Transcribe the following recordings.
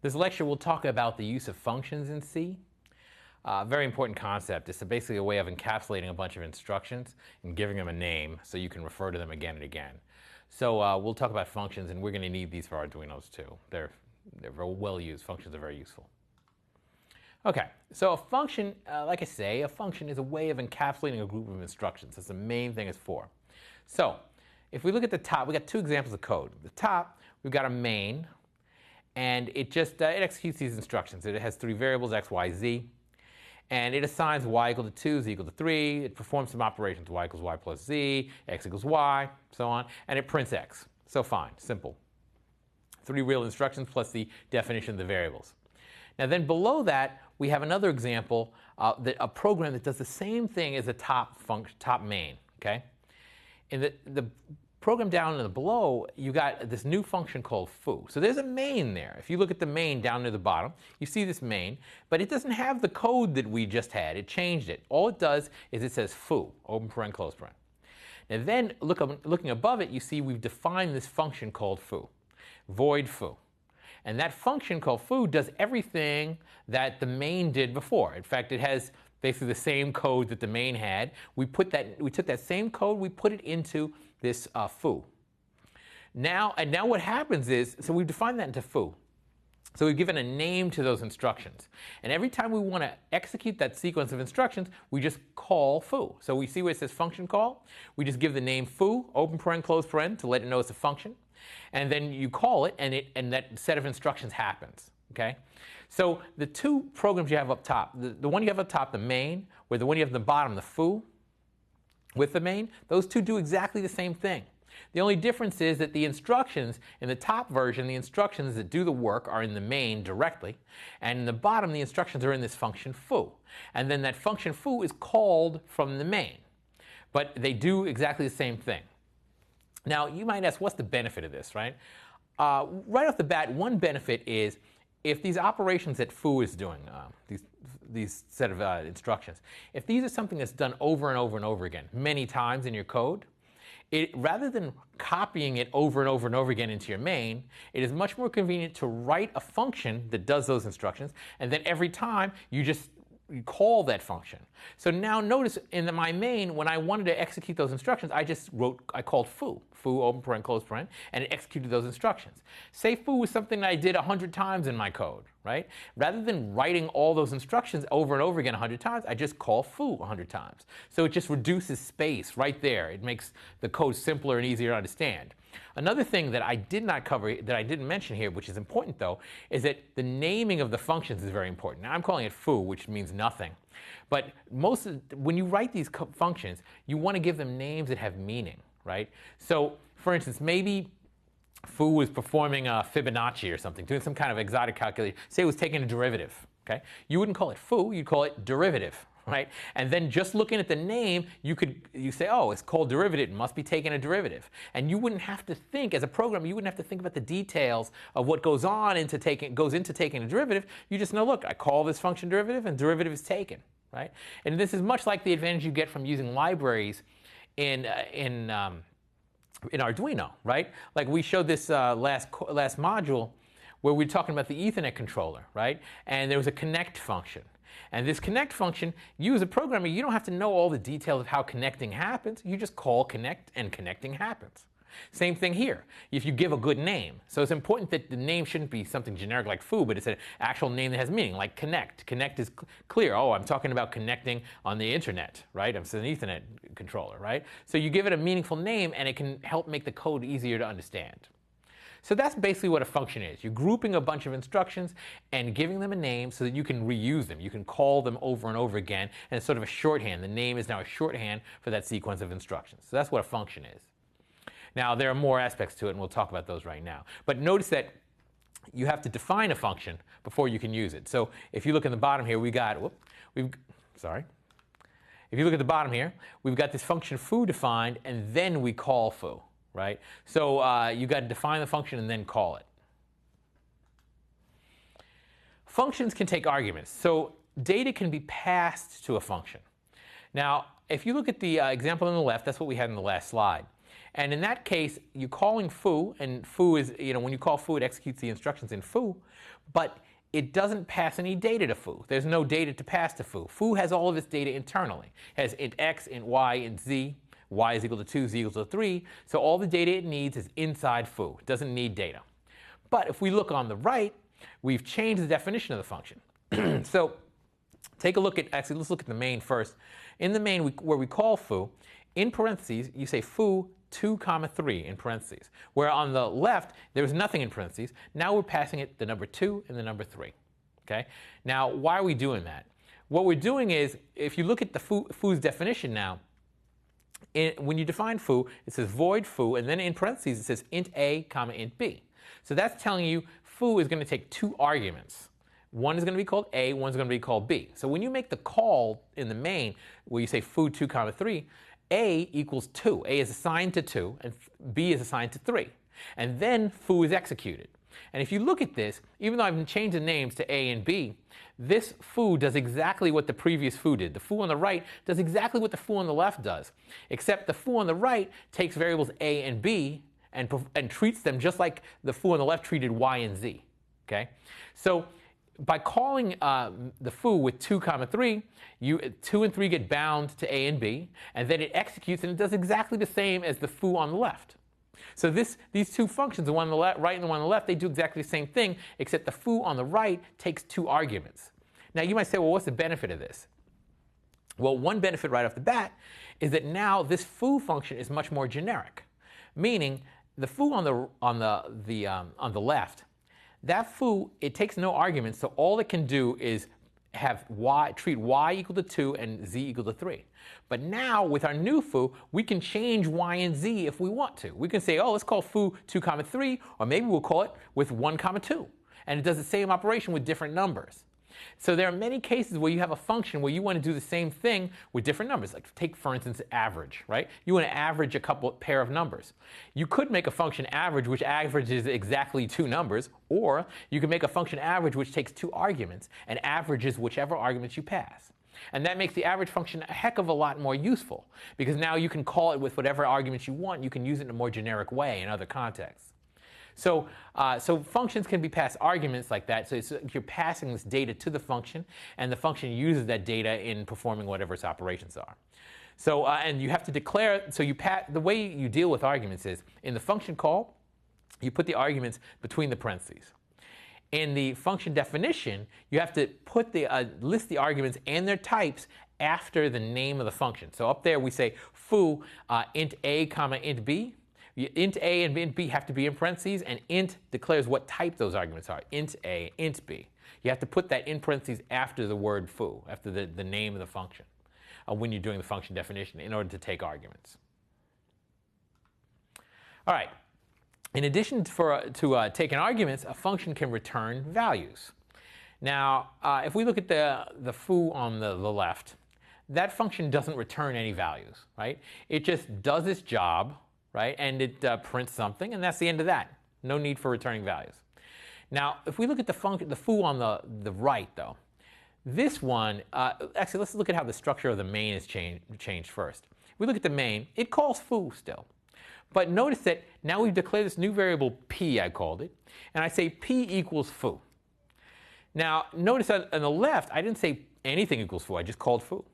This lecture will talk about the use of functions in C. Very important concept. It's basically a way of encapsulating a bunch of instructions and giving them a name so you can refer to them again and again. So we'll talk about functions, and we're going to need these for Arduinos too. They're very well used. Functions are very useful. Okay, so a function, like I say, a function is a way of encapsulating a group of instructions. That's the main thing it's for. So if we look at the top, we got two examples of code. At the top, we've got a main, and it just it executes these instructions. It has three variables, x, y, z, and it assigns y equal to 2, z equal to 3. It performs some operations, y equals y plus z, x equals y, so on, and it prints x. So fine, simple. Three real instructions plus the definition of the variables. Now then below that, we have another example, a program that does the same thing as the top main, okay? In the program down in the below, you got this new function called foo. So there's a main there. If you look at the main down near the bottom, you see this main, but it doesn't have the code that we just had. It changed it. All it does is it says foo, open paren, close paren. Now then, looking above it, you see we've defined this function called foo, void foo. And that function called foo does everything that the main did before. In fact, it has basically the same code that the main had. We took that same code, we put it into this foo. Now what happens is, so we've defined that into foo. So we've given a name to those instructions. And every time we want to execute that sequence of instructions, we just call foo. So we see where it says function call. We just give the name foo, open paren, close paren, to let it know it's a function. And then you call it, and that set of instructions happens. Okay? So the two programs you have up top, the one you have up top, the main, or the one you have at the bottom, the foo, with the main, those two do exactly the same thing. The only difference is that the instructions in the top version, the instructions that do the work are in the main directly, and in the bottom, the instructions are in this function foo. And then that function foo is called from the main. But they do exactly the same thing. Now, you might ask, what's the benefit of this, right? Right off the bat, one benefit is if these operations that foo is doing, these set of instructions, if these are something that's done over and over and over again, many times in your code, rather than copying it over and over and over again into your main, it is much more convenient to write a function that does those instructions, and then every time you call that function. So now notice in my main, when I wanted to execute those instructions, I called foo, open paren, close paren, and it executed those instructions. Say foo was something that I did 100 times in my code, right? Rather than writing all those instructions over and over again 100 times, I just call foo 100 times. So it just reduces space right there. It makes the code simpler and easier to understand. Another thing that I did not cover, that I didn't mention here, which is important though, is that the naming of the functions is very important. Now I'm calling it foo, which means nothing. But when you write these functions, you want to give them names that have meaning, right? So for instance, maybe foo was performing Fibonacci or something, doing some kind of exotic calculation. Say it was taking a derivative, okay? You wouldn't call it foo, you'd call it derivative. Right? And then just looking at the name, you say, oh, it's called derivative, it must be taking a derivative. And you wouldn't have to think, as a programmer, you wouldn't have to think about the details of what goes into taking a derivative. You just know, look, I call this function derivative, and derivative is taken. Right? And this is much like the advantage you get from using libraries in Arduino, right? Like we showed this last module where we were talking about the Ethernet controller, right? And there was a connect function. And this connect function, you as a programmer, you don't have to know all the details of how connecting happens. You just call connect, and connecting happens. Same thing here, if you give a good name. So it's important that the name shouldn't be something generic like foo, but it's an actual name that has meaning, like connect. Connect is clear. Oh, I'm talking about connecting on the internet, right? It's an Ethernet controller, right? So you give it a meaningful name, and it can help make the code easier to understand. So that's basically what a function is. You're grouping a bunch of instructions and giving them a name so that you can reuse them. You can call them over and over again, and it's sort of a shorthand. The name is now a shorthand for that sequence of instructions. So that's what a function is. Now, there are more aspects to it, and we'll talk about those right now. But notice that you have to define a function before you can use it. So if you look in the bottom here, If you look at the bottom here, we've got this function foo defined, and then we call foo. Right? So you've got to define the function and then call it. Functions can take arguments. So data can be passed to a function. Now, if you look at the example on the left, that's what we had in the last slide. And in that case, you're calling foo, and foo is, when you call foo, it executes the instructions in foo, but it doesn't pass any data to foo. There's no data to pass to foo. Foo has all of its data internally. It has int x, int y, int z. Y is equal to 2, z equals to 3. So all the data it needs is inside foo. It doesn't need data. But if we look on the right, we've changed the definition of the function. So take a look at, actually, let's look at the main first. In the main, where we call foo, in parentheses, you say foo 2, 3 in parentheses. Where on the left, there was nothing in parentheses. Now we're passing it the number 2 and the number 3. Okay? Now, why are we doing that? What we're doing is, if you look at the foo's definition now, when you define foo, it says void foo, and then in parentheses it says int a, int b. So that's telling you foo is going to take 2 arguments. One is going to be called a, one is going to be called b. So when you make the call in the main, where you say foo 2, 3, a equals 2. A is assigned to 2, and b is assigned to 3. And then foo is executed. And if you look at this, even though I've changed the names to a and b, this foo does exactly what the previous foo did. The foo on the right does exactly what the foo on the left does, except the foo on the right takes variables a and b and treats them just like the foo on the left treated y and z. Okay? So by calling the foo with 2, 3, 2 and 3 get bound to a and b, and then it executes, and it does exactly the same as the foo on the left. So these 2 functions, the one on the right and the one on the left, they do exactly the same thing, except the foo on the right takes 2 arguments. Now you might say, well, what's the benefit of this? Well, one benefit right off the bat is that now this foo function is much more generic, meaning the foo on the left, that foo, it takes no arguments, so all it can do is have treat y equal to 2 and z equal to 3. But now, with our new foo, we can change y and z if we want to. We can say, oh, let's call foo 2, 3, or maybe we'll call it with 1, 2. And it does the same operation with different numbers. So there are many cases where you have a function where you want to do the same thing with different numbers. Like take, for instance, average, right? You want to average a pair of numbers. You could make a function average which averages exactly 2 numbers, or you can make a function average which takes 2 arguments and averages whichever arguments you pass. And that makes the average function a heck of a lot more useful, because now you can call it with whatever arguments you want. You can use it in a more generic way in other contexts. So functions can be passed arguments like that. So you're passing this data to the function, and the function uses that data in performing whatever its operations are. So and you have to declare. So the way you deal with arguments is in the function call, you put the arguments between the parentheses. In the function definition, you have to put list the arguments and their types after the name of the function. So up there we say foo int a, int b. Int a and int b have to be in parentheses, and int declares what type those arguments are. Int a, int b. You have to put that in parentheses after the word foo, after the name of the function, when you're doing the function definition in order to take arguments. All right. In addition to taking arguments, a function can return values. Now, if we look at the foo on the left, that function doesn't return any values, right? It just does its job, right? And it prints something, and that's the end of that. No need for returning values. Now, if we look at the foo on the right, though, this one, actually, let's look at how the structure of the main is changed first. If we look at the main, it calls foo still. But notice that now we've declared this new variable p, I called it, and I say p equals foo. Now, notice that on the left, I didn't say anything equals foo, I just called foo.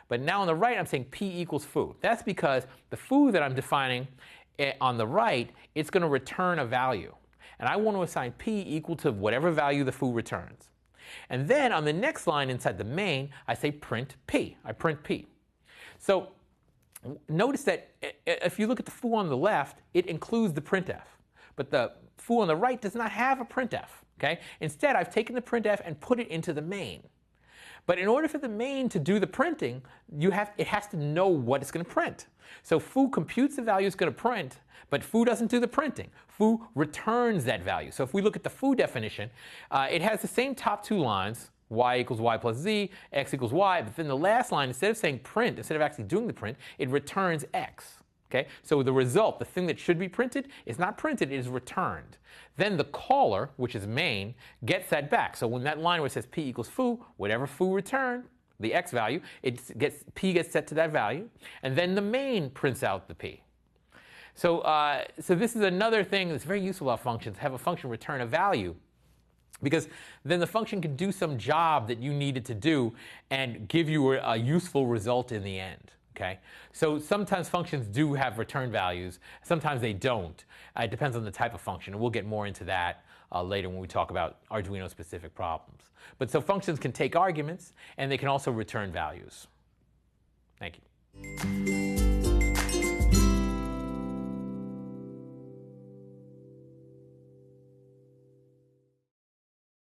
But now on the right, I'm saying p equals foo. That's because the foo that I'm defining on the right, it's going to return a value. And I want to assign p equal to whatever value the foo returns. And then on the next line inside the main, I say print p. I print p. So notice that if you look at the foo on the left, it includes the printf. But the foo on the right does not have a printf. Okay? Instead, I've taken the printf and put it into the main. But in order for the main to do the printing, it has to know what it's going to print. So foo computes the value it's going to print, but foo doesn't do the printing. Foo returns that value. So if we look at the foo definition, it has the same top 2 lines, y equals y plus z, x equals y, but then the last line, instead of saying print, instead of actually doing the print, it returns x. Okay? So the result, the thing that should be printed, is not printed, it is returned. Then the caller, which is main, gets that back. So when that line where it says p equals foo, whatever foo returned, the x value, p gets set to that value, and then the main prints out the p. So this is another thing that's very useful about functions. Have a function return a value, because then the function can do some job that you needed to do and give you a useful result in the end. Okay? So sometimes functions do have return values. Sometimes they don't. It depends on the type of function, and we'll get more into that later when we talk about Arduino-specific problems. But so functions can take arguments, and they can also return values. Thank you.